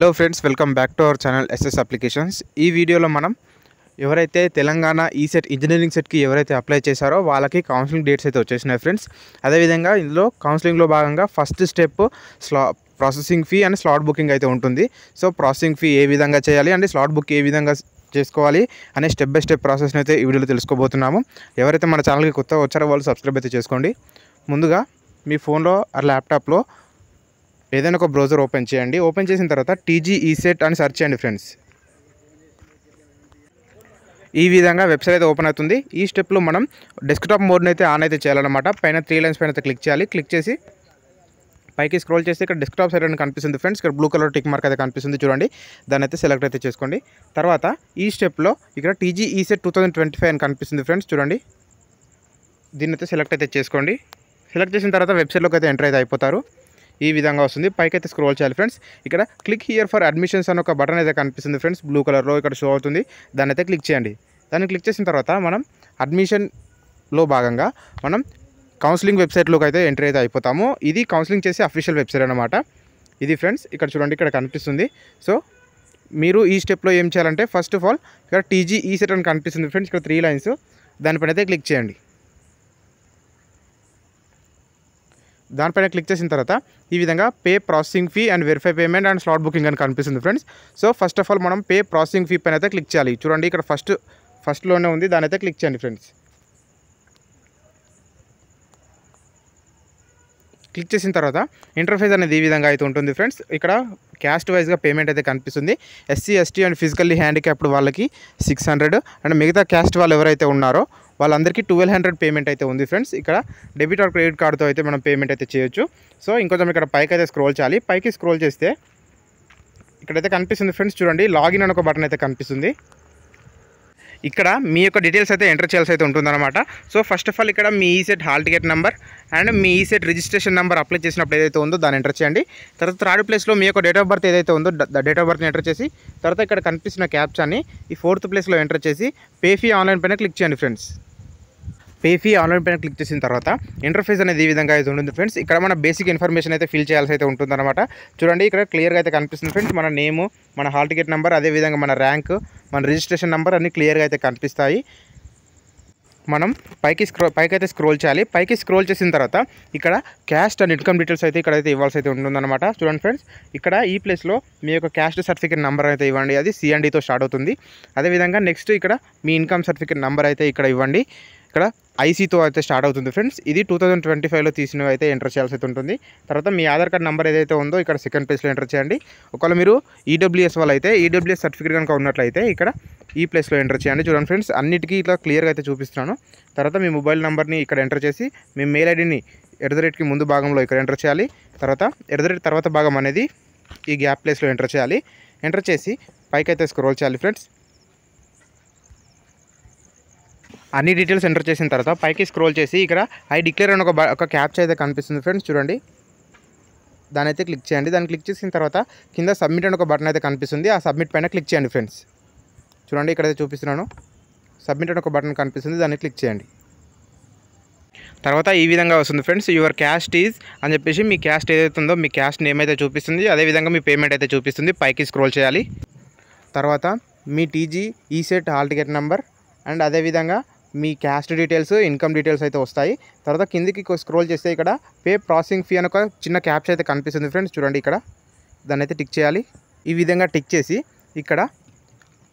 Hello friends, welcome back to our channel SS applications. ఈ వీడియోలో మనం ఎవరైతే తెలంగాణ ఈసెట్ ఇంజనీరింగ్ సెట్కి ఎవరైతే అప్లై చేశారో వాళ్ళకి కౌన్సిలింగ్ డేట్స్ అయితే వచ్చేసినాయి ఫ్రెండ్స్. అదేవిధంగా ఇందులో కౌన్సిలింగ్లో భాగంగా first step processing fee and slot booking అయితే ఉంటుంది. సో ప్రాసెసింగ్ ఫీ ఏ విధంగా చేయాలి అండ్ స్లాట్ బుక్ ఏ విధంగా చేసుకోవాలి అనే స్టెప్ బై స్టెప్ ప్రాసెస్ని అయితే ఈ వీడియోలో తెలుసుకోబోతున్నాము. ఎవరైతే మన ఛానల్కి కొత్తగా వచ్చారో వాళ్ళు సబ్స్క్రైబ్ అయితే చేసుకోండి. ముందుగా మీ ఫోన్లో ఆ ల్యాప్టాప్లో ఏదైనా ఒక బ్రౌజర్ ఓపెన్ చేయండి. ఓపెన్ చేసిన తర్వాత టీజీ ఈసెట్ అని సెర్చ్ చేయండి ఫ్రెండ్స్. ఈ విధంగా వెబ్సైట్ అయితే ఓపెన్ అవుతుంది. ఈ స్టెప్లో మనం డెస్క్టాప్ మోడ్ని అయితే ఆన్ అయితే చేయాలన్నమాట. పైన 3 లైన్స్ పైన అయితే క్లిక్ చేయాలి. క్లిక్ చేసి పైకి స్క్రోల్ చేస్తే ఇక్కడ డెస్క్టాప్ సైడ్ అని కనిపిస్తుంది ఫ్రెండ్స్. ఇక్కడ బ్లూ కలర్ టిక్ మార్క్ అయితే కనిపిస్తుంది చూడండి. దాన్ని అయితే సెలెక్ట్ అయితే చేసుకోండి. తర్వాత ఈ స్టెప్లో ఇక్కడ టీజీ ఈసెట్ 2025 అని కనిపిస్తుంది ఫ్రెండ్స్ చూడండి. దీన్ని అయితే సెలెక్ట్ అయితే చేసుకోండి. సెలెక్ట్ చేసిన తర్వాత వెబ్సైట్లోకి అయితే ఎంటర్ అయితే అయిపోతారు. ఈ విధంగా వస్తుంది. పైకి అయితే స్క్రోల్ చేయాలి ఫ్రెండ్స్. ఇక్కడ క్లిక్ హియర్ ఫర్ అడ్మిషన్స్ అని ఒక బటన్ అయితే కనిపిస్తుంది ఫ్రెండ్స్. బ్లూ కలర్లో ఇక్కడ షో అవుతుంది. దాన్ని అయితే క్లిక్ చేయండి. దాన్ని క్లిక్ చేసిన తర్వాత మనం అడ్మిషన్లో భాగంగా మనం కౌన్సిలింగ్ వెబ్సైట్లోకి అయితే ఎంటర్ అయితే అయిపోతాము. ఇది కౌన్సిలింగ్ చేసే అఫీషియల్ వెబ్సైట్ అనమాట. ఇది ఫ్రెండ్స్ ఇక్కడ చూడండి, ఇక్కడ కనిపిస్తుంది. సో మీరు ఈ స్టెప్లో ఏం చేయాలంటే ఫస్ట్ ఆఫ్ ఆల్ ఇక్కడ టీజీ ఈసెట్ అని కనిపిస్తుంది ఫ్రెండ్స్. ఇక్కడ 3 లైన్స్ దానిపైన అయితే క్లిక్ చేయండి. దానిపైన క్లిక్ చేసిన తర్వాత ఈ విధంగా pay processing fee and verify payment and slot booking అని కనిపిస్తుంది friends. So first of all మనం పే ప్రాసెసింగ్ ఫీ పైన అయితే క్లిక్ చేయాలి. చూడండి ఇక్కడ ఫస్ట్లోనే ఉంది, దాని అయితే క్లిక్ చేయండి ఫ్రెండ్స్. క్లిక్ చేసిన తర్వాత ఇంటర్ఫేస్ అనేది ఈ విధంగా అయితే ఉంటుంది ఫ్రెండ్స్. ఇక్కడ క్యాస్ట్ వైజ్గా పేమెంట్ అయితే కనిపిస్తుంది. SC ST and physically handicapped వాళ్ళకి 600 అండ్ మిగతా క్యాస్ట్ వాళ్ళు ఎవరైతే ఉన్నారో వాళ్ళందరికీ 1200 పేమెంట్ అయితే ఉంది ఫ్రెండ్స్. ఇక్కడ డెబిట్ ఆర్ క్రెడిట్ కార్డ్తో అయితే మనం పేమెంట్ అయితే చేయొచ్చు. సో ఇంకొంచెం ఇక్కడ పైకి అయితే స్క్రోల్ చేయాలి. పైకి స్క్రోల్ చేస్తే ఇక్కడైతే కనిపిస్తుంది ఫ్రెండ్స్ చూడండి, లాగిన్ అని ఒక బటన్ అయితే కనిపిస్తుంది. ఇక్కడ మీ యొక్క డీటెయిల్స్ అయితే ఎంటర్ చేయాల్సి అయితే ఉంటుందన్నమాట. సో ఫస్ట్ ఆఫ్ ఆల్ ఇక్కడ మీ ECET hall ticket number and మీ ఈసెట్ రిజిస్ట్రేషన్ నెంబర్ అప్లై చేసినప్పుడు ఏదైతే ఉందో దాన్ని ఎంటర్ చేయండి. తర్వాత థర్డ్ ప్లేస్లో మీ యొక్క డేట్ ఆఫ్ బర్త్ ఏదైతే ఉందో డేట్ ఆఫ్ బర్త్ని ఎంటర్ చేసి తర్వాత ఇక్కడ కనిపిస్తున్న క్యాప్చాని ఈ 4th ప్లేస్లో ఎంటర్ చేసి పే ఫీ ఆన్లైన్ పైన క్లిక్ చేయండి ఫ్రెండ్స్. పే ఫీ ఆన్లైన్ పైన క్లిక్ చేసిన తర్వాత ఇంటర్ఫేస్ అనేది ఈ విధంగా అయితే ఉంటుంది ఫ్రెండ్స్. ఇక్కడ మన బేసిక్ ఇన్ఫర్మేషన్ అయితే ఫిల్ చేయాల్సి అయితే ఉంటుందన్నమాట. చూడండి ఇక్కడ క్లియర్గా అయితే కనిపిస్తుంది ఫ్రెండ్స్. మన నేము, మన హాల్ టికెట్ నెంబర్, అదేవిధంగా మన ర్యాంక్, మన రిజిస్ట్రేషన్ నెంబర్ అన్నీ క్లియర్గా అయితే కనిపిస్తాయి. మనం పైకి అయితే స్క్రోల్ చేయాలి. పైకి స్క్రోల్ చేసిన తర్వాత ఇక్కడ క్యాస్ట్ అండ్ ఇన్కమ్ డీటెయిల్స్ అయితే ఇక్కడైతే ఇవ్వాల్సి అయితే ఉంటుందన్నమాట. చూడండి ఫ్రెండ్స్, ఇక్కడ ఈ ప్లేస్లో మీ యొక్క క్యాస్ట్ సర్టిఫికేట్ నెంబర్ అయితే ఇవ్వండి. అది CNDతో స్టార్ట్ అవుతుంది. అదేవిధంగా నెక్స్ట్ ఇక్కడ మీ ఇన్కమ్ సర్టిఫికేట్ నెంబర్ అయితే ఇక్కడ ఇవ్వండి. ఇక్కడ ICతో అయితే స్టార్ట్ అవుతుంది ఫ్రెండ్స్. ఇది 2025లో తీసినవి అయితే ఎంటర్ చేయాల్సి అయితే ఉంటుంది. తర్వాత మీ ఆధార్ కార్డ్ నెంబర్ ఏదైతే ఉందో ఇక్కడ సెకండ్ ప్లేస్లో ఎంటర్ చేయండి. ఒకవేళ మీరు EWS వాళ్ళు అయితే EWS సర్టిఫికేట్ కనుక ఉన్నట్లయితే ఇక్కడ ఈ ప్లేస్లో ఎంటర్ చేయండి. చూడండి ఫ్రెండ్స్, అన్నిటికీ ఇట్లా క్లియర్గా అయితే చూపిస్తున్నాను. తర్వాత మీ మొబైల్ నెంబర్ని ఇక్కడ ఎంటర్ చేసి మీ మెయిల్ ఐడిని @ ముందు భాగంలో ఇక్కడ ఎంటర్ చేయాలి. తర్వాత @ తర్వాత భాగం అనేది ఈ గ్యాప్ ప్లేస్లో ఎంటర్ చేయాలి. ఎంటర్ చేసి పైకైతే స్క్రోల్ చేయాలి ఫ్రెండ్స్. అన్ని డీటెయిల్స్ ఎంటర్ చేసిన తర్వాత పైకి స్క్రోల్ చేసి ఇక్కడ ఐ డిక్లేర్ అని ఒక క్యాప్చా అయితే కనిపిస్తుంది ఫ్రెండ్స్ చూడండి. దాని అయితే క్లిక్ చేయండి. దాన్ని క్లిక్ చేసిన తర్వాత కింద సబ్మిట్ అని ఒక బటన్ అయితే కనిపిస్తుంది. ఆ సబ్మిట్ పైన క్లిక్ చేయండి ఫ్రెండ్స్. చూడండి ఇక్కడైతే చూపిస్తున్నాను, సబ్మిట్ అని ఒక బటన్ కనిపిస్తుంది, దాన్ని క్లిక్ చేయండి. తర్వాత ఈ విధంగా వస్తుంది ఫ్రెండ్స్. యువర్ క్యాస్ట్ ఈజ్ అని చెప్పేసి మీ క్యాస్ట్ ఏదైతే ఉందో మీ క్యాస్ట్ నేమ్ అయితే చూపిస్తుంది. అదేవిధంగా మీ పేమెంట్ అయితే చూపిస్తుంది. పైకి స్క్రోల్ చేయాలి. తర్వాత మీ TG ECET hall ticket number and అదేవిధంగా మీ క్యాస్ట్ డీటెయిల్స్, ఇన్కమ్ డీటెయిల్స్ అయితే వస్తాయి. తర్వాత కిందికి స్క్రోల్ చేస్తే ఇక్కడ పే ప్రాసెసింగ్ ఫీ అని ఒక చిన్న క్యాప్చా అయితే కనిపిస్తుంది ఫ్రెండ్స్ చూడండి. ఇక్కడ దాన్ని అయితే టిక్ చేయాలి. ఈ విధంగా టిక్ చేసి ఇక్కడ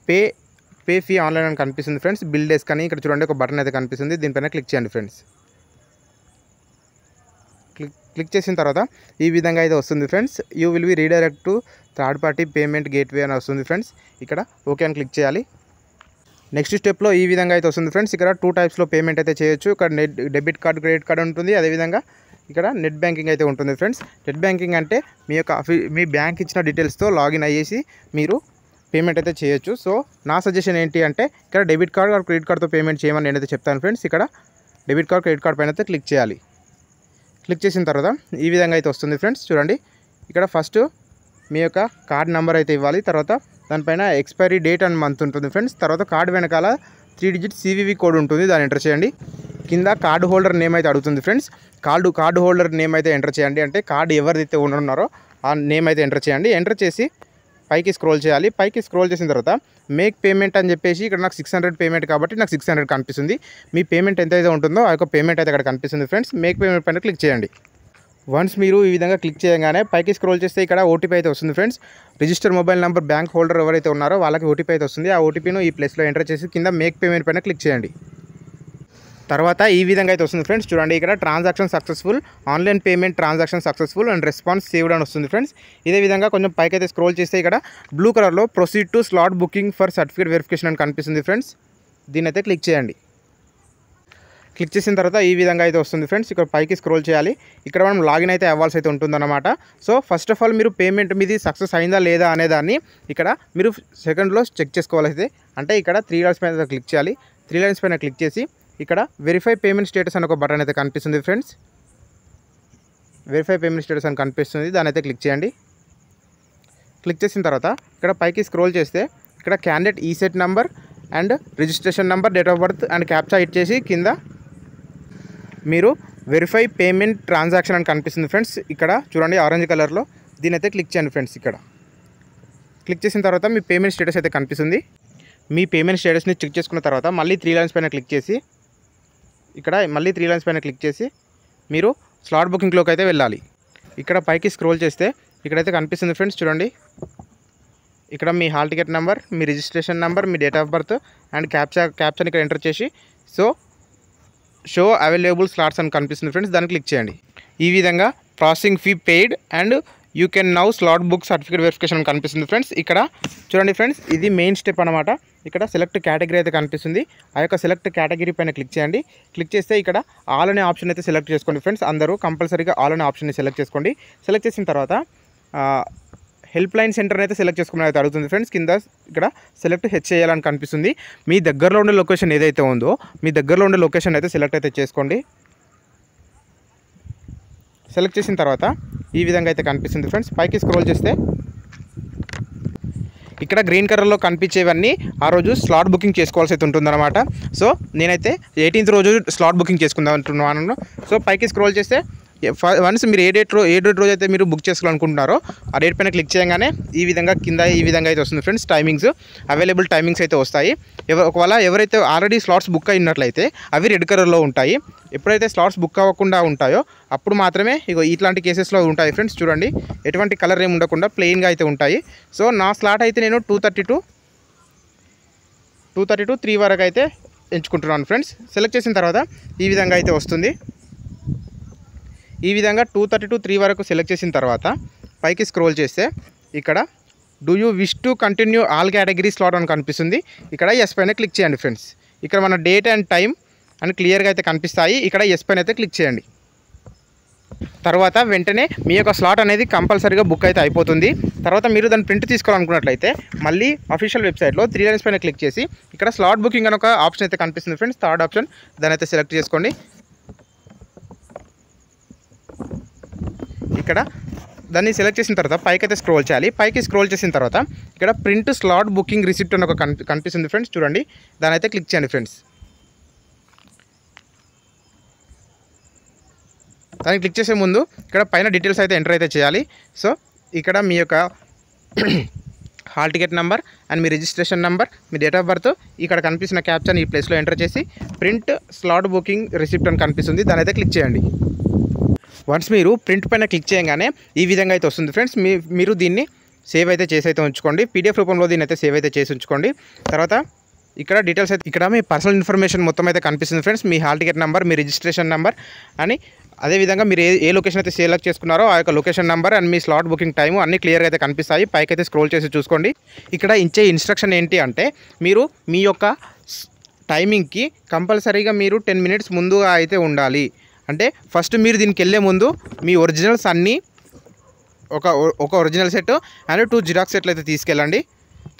పే ఫీ ఆన్లైన్ అని కనిపిస్తుంది ఫ్రెండ్స్. బిల్ డెస్క్ అని ఇక్కడ చూడండి ఒక బటన్ అయితే కనిపిస్తుంది. దీనిపైన క్లిక్ చేయండి ఫ్రెండ్స్. క్లిక్ చేసిన తర్వాత ఈ విధంగా అయితే వస్తుంది friends. You will be redirect to third party payment gateway అని వస్తుంది ఫ్రెండ్స్. ఇక్కడ ఓకే అని క్లిక్ చేయాలి. నెక్స్ట్ స్టెప్లో ఈ విధంగా అయితే వస్తుంది ఫ్రెండ్స్. ఇక్కడ 2 టైప్స్లో పేమెంట్ అయితే చేయొచ్చు. ఇక్కడ డెబిట్ కార్డ్, క్రెడిట్ కార్డ్ ఉంటుంది. అదేవిధంగా ఇక్కడ నెట్ బ్యాంకింగ్ అయితే ఉంటుంది ఫ్రెండ్స్. నెట్ బ్యాంకింగ్ అంటే మీ బ్యాంక్ ఇచ్చిన డీటెయిల్స్తో లాగిన్ అయ్యేసి మీరు పేమెంట్ అయితే చేయొచ్చు. సో నా సజెషన్ ఏంటి అంటే ఇక్కడ డెబిట్ కార్డ్ ఆర్ క్రెడిట్ కార్డ్తో పేమెంట్ చేయమని నేనైతే చెప్తాను ఫ్రెండ్స్. ఇక్కడ డెబిట్ కార్డ్, క్రెడిట్ కార్డ్ పైన అయితే క్లిక్ చేయాలి. క్లిక్ చేసిన తర్వాత ఈ విధంగా అయితే వస్తుంది ఫ్రెండ్స్ చూడండి. ఇక్కడ ఫస్ట్ మీ యొక్క కార్డ్ నెంబర్ అయితే ఇవ్వాలి. తర్వాత దానిపైన ఎక్స్పైరీ డేట్ అండ్ మంత్ ఉంటుంది ఫ్రెండ్స్. తర్వాత కార్డు వెనకాల 3 డిజిట్ CVV కోడ్ ఉంటుంది, దాన్ని ఎంటర్ చేయండి. కింద కార్డు హోల్డర్ నేమ్ అయితే అడుగుతుంది ఫ్రెండ్స్. కార్డు హోల్డర్ నేమ్ అయితే ఎంటర్ చేయండి. అంటే కార్డు ఎవరిదైతే ఉన్నారో ఆ నేమ్ అయితే ఎంటర్ చేయండి. ఎంటర్ చేసి పైకి స్క్రోల్ చేయాలి. పైకి స్క్రోల్ చేసిన తర్వాత మేక్ పేమెంట్ అని చెప్పేసి ఇక్కడ నాకు 600 పేమెంట్ కాబట్టి నాకు 600 కనిపిస్తుంది. మీ పేమెంట్ ఎంతైతే ఉంటుందో ఆ యొక్క పేమెంట్ అయితే ఇక్కడ కనిపిస్తుంది ఫ్రెండ్స్. మేక్ పేమెంట్ పైన క్లిక్ చేయండి. వన్స్ మీరు ఈ విధంగా క్లిక్ చేయగానే పైకి స్క్రోల్ చేస్తే ఇక్కడ ఓటీపీ అయితే వస్తుంది friends. Register mobile number bank holder ఎవరైతే ఉన్నారో వాళ్ళకి ఓటీపీ అయితే వస్తుంది. ఆ ఓటీపీను ఈ ప్లేస్లో ఎంటర్ చేసి కింద మేక్ పేమెంట్ పైన క్లిక్ చేయండి. తర్వాత ఈ విధంగా అయితే వస్తుంది ఫ్రెండ్స్. చూడండి ఇక్కడ transaction successful, online payment transaction successful and response saved అని వస్తుంది ఫ్రెండ్స్. ఇదే విధంగా కొంచెం పైకి అయితే స్క్రోల్ చేస్తే ఇక్కడ బ్లూ కలర్లో proceed to slot booking for certificate verification అని కనిపిస్తుంది ఫ్రెండ్స్. దీని అయితే క్లిక్ చేయండి. క్లిక్ చేసిన తర్వాత ఈ విధంగా అయితే వస్తుంది ఫ్రెండ్స్. ఇక్కడ పైకి స్క్రోల్ చేయాలి. ఇక్కడ మనం లాగిన్ అయితే అవ్వాల్సి అయితే ఉంటుందన్నమాట. సో ఫస్ట్ ఆఫ్ ఆల్ మీరు పేమెంట్ మీది సక్సెస్ అయిందా లేదా అనేదాన్ని ఇక్కడ మీరు సెకండ్లో చెక్ చేసుకోవాలైతే. అంటే ఇక్కడ 3 లైన్స్ పైన క్లిక్ చేయాలి. 3 లైన్స్ పైన క్లిక్ చేసి ఇక్కడ వెరిఫై పేమెంట్ స్టేటస్ అని ఒక బటన్ అయితే కనిపిస్తుంది ఫ్రెండ్స్. వెరిఫై పేమెంట్ స్టేటస్ అని కనిపిస్తుంది, దాని అయితే క్లిక్ చేయండి. క్లిక్ చేసిన తర్వాత ఇక్కడ పైకి స్క్రోల్ చేస్తే ఇక్కడ candidate ECET number and registration number, date of birth and captcha ఇచ్చేసి కింద మీరు వెరిఫై పేమెంట్ ట్రాన్సాక్షన్ అని కనిపిస్తుంది ఫ్రెండ్స్. ఇక్కడ చూడండి ఆరెంజ్ కలర్లో, దీని అయితే క్లిక్ చేయండి ఫ్రెండ్స్. ఇక్కడ క్లిక్ చేసిన తర్వాత మీ పేమెంట్ స్టేటస్ అయితే కనిపిస్తుంది. మీ పేమెంట్ స్టేటస్ని చెక్ చేసుకున్న తర్వాత మళ్ళీ 3 లైన్స్ పైన క్లిక్ చేసి ఇక్కడ మళ్ళీ 3 లైన్స్ పైన క్లిక్ చేసి మీరు స్లాట్ బుకింగ్లోకి అయితే వెళ్ళాలి. ఇక్కడ పైకి స్క్రోల్ చేస్తే ఇక్కడైతే కనిపిస్తుంది ఫ్రెండ్స్. చూడండి ఇక్కడ మీ హాల్ టికెట్ నెంబర్, మీ రిజిస్ట్రేషన్ నెంబర్, మీ డేట్ ఆఫ్ బర్త్ అండ్ క్యాప్చాని ఇక్కడ ఎంటర్ చేసి షో అవైలబుల్ స్లాట్స్ అని కనిపిస్తుంది ఫ్రెండ్స్. దాన్ని క్లిక్ చేయండి. ఈ విధంగా processing fee paid and you can now slot book certificate verification అని కనిపిస్తుంది ఫ్రెండ్స్. ఇక్కడ చూడండి ఫ్రెండ్స్, ఇది మెయిన్ స్టెప్ అనమాట. ఇక్కడ సెలెక్ట్ కేటగిరీ అయితే కనిపిస్తుంది. ఆ యొక్క సెలెక్ట్ కేటగిరీ పైన క్లిక్ చేయండి. క్లిక్ చేస్తే ఇక్కడ ఆల్ అనే ఆప్షన్ అయితే సెలెక్ట్ చేసుకోండి ఫ్రెండ్స్. అందరూ కంపల్సరీగా ఆల్ అనే ఆప్షన్ని సెలెక్ట్ చేసుకోండి. సెలెక్ట్ చేసిన తర్వాత హెల్ప్ లైన్ సెంటర్ అయితే సెలెక్ట్ చేసుకోమని అయితే అడుగుతుంది ఫ్రెండ్స్. కింద ఇక్కడ సెలెక్ట్ HCL అని కనిపిస్తుంది. మీ దగ్గరలో ఉండే లొకేషన్ ఏదైతే ఉందో మీ దగ్గరలో ఉండే లొకేషన్ అయితే సెలెక్ట్ అయితే చేసుకోండి. సెలెక్ట్ చేసిన తర్వాత ఈ విధంగా అయితే కనిపిస్తుంది ఫ్రెండ్స్. పైకి స్క్రోల్ చేస్తే ఇక్కడ గ్రీన్ కలర్లో కనిపించేవన్నీ ఆ రోజు స్లాట్ బుకింగ్ చేసుకోవాల్సి అయితే ఉంటుందన్నమాట. సో నేనైతే 18th రోజు స్లాట్ బుకింగ్ చేసుకుందాం అంటున్నాను. సో పైకి స్క్రోల్ చేస్తే వన్స్ మీరు ఏ డేట్ రోజు అయితే మీరు బుక్ చేసుకోవాలనుకుంటున్నారో ఆ డేట్ పైన క్లిక్ చేయగానే ఈ విధంగా కింద ఈ విధంగా అయితే వస్తుంది ఫ్రెండ్స్. టైమింగ్స్ అవైలబుల్ టైమింగ్స్ అయితే వస్తాయి. ఒకవేళ ఎవరైతే ఆల్రెడీ స్లాట్స్ బుక్ అయినట్లయితే అవి రెడ్ కలర్లో ఉంటాయి. ఎప్పుడైతే స్లాట్స్ బుక్ అవ్వకుండా ఉంటాయో అప్పుడు మాత్రమే ఇట్లాంటి కేసెస్లో ఉంటాయి ఫ్రెండ్స్. చూడండి ఎటువంటి కలర్ ఏమి ఉండకుండా ప్లెయిన్గా అయితే ఉంటాయి. సో నా స్లాట్ అయితే నేను 2:30 to 3 వరకు అయితే ఎంచుకుంటున్నాను ఫ్రెండ్స్. సెలెక్ట్ చేసిన తర్వాత ఈ విధంగా అయితే వస్తుంది. ఈ విధంగా 2:30 to 3 వరకు సెలెక్ట్ చేసిన తర్వాత పైకి స్క్రోల్ చేస్తే ఇక్కడ do you wish to continue all category slot అని కనిపిస్తుంది. ఇక్కడ ఎస్ పైన క్లిక్ చేయండి ఫ్రెండ్స్. ఇక్కడ మన డేట్ అండ్ టైం అని క్లియర్గా అయితే కనిపిస్తాయి. ఇక్కడ ఎస్ పైన అయితే క్లిక్ చేయండి. తర్వాత వెంటనే మీ యొక్క స్లాట్ అనేది కంపల్సరీగా బుక్ అయితే అయిపోతుంది. తర్వాత మీరు దాన్ని ప్రింట్ తీసుకోవాలనుకున్నట్లయితే మళ్ళీ అఫీషియల్ వెబ్సైట్లో 3 లైన్స్ పైన క్లిక్ చేసి ఇక్కడ స్లాట్ బుకింగ్ అని ఒక ఆప్షన్ అయితే కనిపిస్తుంది ఫ్రెండ్స్. థర్డ్ ఆప్షన్, దాన్ని అయితే సెలెక్ట్ చేసుకోండి. ఇక్కడ దాన్ని సెలెక్ట్ చేసిన తర్వాత పైకి అయితే స్క్రోల్ చేయాలి. పైకి స్క్రోల్ చేసిన తర్వాత ఇక్కడ ప్రింట్ స్లాట్ బుకింగ్ రిసిప్ట్ అని ఒక కనిపిస్తుంది ఫ్రెండ్స్. చూడండి దాని అయితే క్లిక్ చేయండి ఫ్రెండ్స్. దాన్ని క్లిక్ చేసే ముందు ఇక్కడ పైన డీటెయిల్స్ అయితే ఎంటర్ అయితే చేయాలి. సో ఇక్కడ మీ యొక్క hall ticket number and me registration number, మీ డేట్ ఆఫ్ బర్త్, ఇక్కడ కనిపిస్తున్న క్యాప్చాని ఈ ప్లేస్లో ఎంటర్ చేసి ప్రింట్ స్లాట్ బుకింగ్ రిసిప్ట్ అని కనిపిస్తుంది, దాని అయితే క్లిక్ చేయండి. వన్స్ మీరు ప్రింట్ పైన క్లిక్ చేయగానే ఈ విధంగా అయితే వస్తుంది ఫ్రెండ్స్. మీరు దీన్ని సేవ్ అయితే చేసి అయితే ఉంచుకోండి. PDF రూపంలో దీన్ని అయితే సేవ్ అయితే చేసి ఉంచుకోండి. తర్వాత ఇక్కడ డీటెయిల్స్ అయితే ఇక్కడ మీ పర్సనల్ ఇన్ఫర్మేషన్ మొత్తం అయితే కనిపిస్తుంది ఫ్రెండ్స్. మీ హాల్ టికెట్ నెంబర్, మీ రిజిస్ట్రేషన్ నెంబర్ అని అదేవిధంగా మీరు ఏ లొకేషన్ అయితే సెలెక్ట్ చేసుకున్నారో ఆ యొక్క location number and me slot booking time అన్నీ క్లియర్గా అయితే కనిపిస్తాయి. పైకి అయితే స్క్రోల్ చేసి చూసుకోండి. ఇక్కడ ఇచ్చే ఇన్స్ట్రక్షన్ ఏంటి అంటే మీరు మీ యొక్క టైమింగ్కి కంపల్సరీగా మీరు 10 minutes ముందుగా అయితే ఉండాలి. అంటే ఫస్ట్ మీరు దీనికి వెళ్ళే ముందు మీ ఒరిజినల్స్ అన్నీ ఒక ఒరిజినల్ సెట్ అండ్ 2 జిరాక్స్ సెట్లు అయితే తీసుకెళ్ళండి.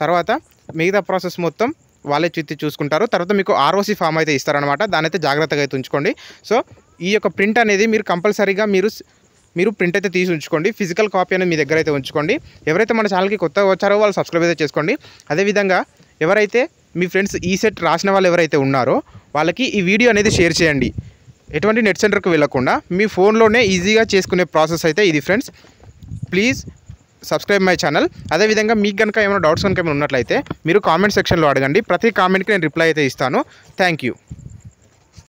తర్వాత మిగతా ప్రాసెస్ మొత్తం వాళ్ళే చూసుకుంటారు. తర్వాత మీకు ROC ఫామ్ అయితే ఇస్తారనమాట. దాని అయితే జాగ్రత్తగా అయితే ఉంచుకోండి. సో ఈ యొక్క ప్రింట్ అనేది మీరు కంపల్సరీగా మీరు ప్రింట్ అయితే తీసి ఉంచుకోండి. ఫిజికల్ కాపీ అనేది మీ దగ్గర అయితే ఉంచుకోండి. ఎవరైతే మన ఛానల్కి కొత్తగా వచ్చారో వాళ్ళు సబ్స్క్రైబ్ అయితే చేసుకోండి. అదేవిధంగా ఎవరైతే మీ ఫ్రెండ్స్ ఈ సెట్ రాసిన వాళ్ళు ఎవరైతే ఉన్నారో వాళ్ళకి ఈ వీడియో అనేది షేర్ చేయండి. ఎటువంటి నెట్ సెంటర్కి వెళ్ళకుండా మీ ఫోన్లోనే ఈజీగా చేసుకునే ప్రాసెస్ అయితే ఇది friends. Please subscribe my channel. అదేవిధంగా మీకు కనుక ఏమైనా డౌట్స్ కనుక ఏమైనా ఉన్నట్లయితే మీరు కామెంట్ సెక్షన్లో అడగండి. ప్రతి కామెంట్కి నేను రిప్లై అయితే ఇస్తాను. Thank you.